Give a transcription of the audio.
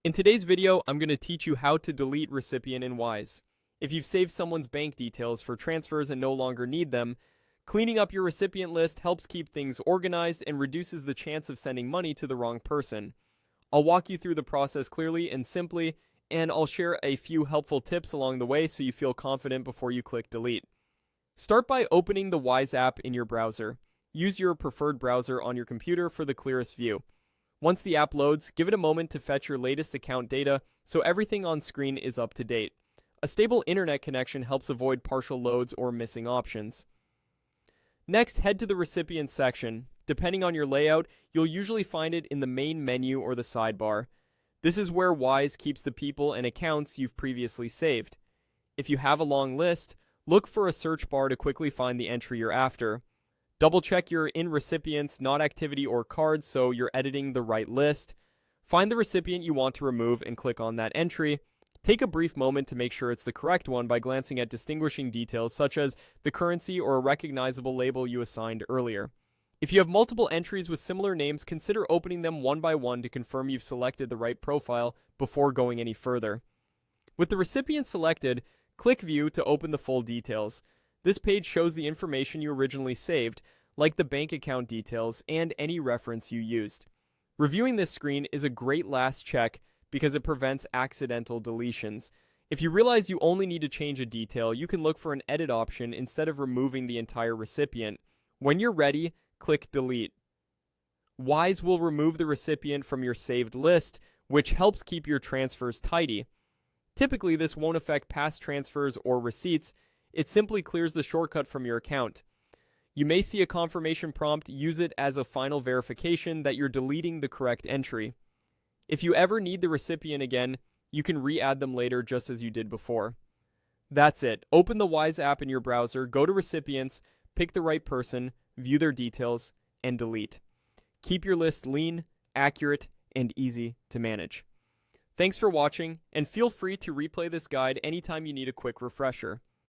In today's video, I'm going to teach you how to delete recipient in Wise. If you've saved someone's bank details for transfers and no longer need them, cleaning up your recipient list helps keep things organized and reduces the chance of sending money to the wrong person. I'll walk you through the process clearly and simply, and I'll share a few helpful tips along the way so you feel confident before you click delete. Start by opening the Wise app in your browser. Use your preferred browser on your computer for the clearest view. Once the app loads, give it a moment to fetch your latest account data so everything on screen is up to date. A stable internet connection helps avoid partial loads or missing options. Next, head to the Recipients section. Depending on your layout, you'll usually find it in the main menu or the sidebar. This is where Wise keeps the people and accounts you've previously saved. If you have a long list, look for a search bar to quickly find the entry you're after. Double check you're in recipients, not activity or cards, so you're editing the right list. Find the recipient you want to remove and click on that entry. Take a brief moment to make sure it's the correct one by glancing at distinguishing details such as the currency or a recognizable label you assigned earlier. If you have multiple entries with similar names, consider opening them one by one to confirm you've selected the right profile before going any further. With the recipient selected, click View to open the full details. This page shows the information you originally saved, like the bank account details and any reference you used. Reviewing this screen is a great last check because it prevents accidental deletions. If you realize you only need to change a detail, you can look for an edit option instead of removing the entire recipient. When you're ready, click Delete. Wise will remove the recipient from your saved list, which helps keep your transfers tidy. Typically, this won't affect past transfers or receipts. It simply clears the shortcut from your account. You may see a confirmation prompt. Use it as a final verification that you're deleting the correct entry. If you ever need the recipient again, you can re-add them later just as you did before. That's it. Open the Wise app in your browser, go to Recipients, pick the right person, view their details, and delete. Keep your list lean, accurate, and easy to manage. Thanks for watching, and feel free to replay this guide anytime you need a quick refresher.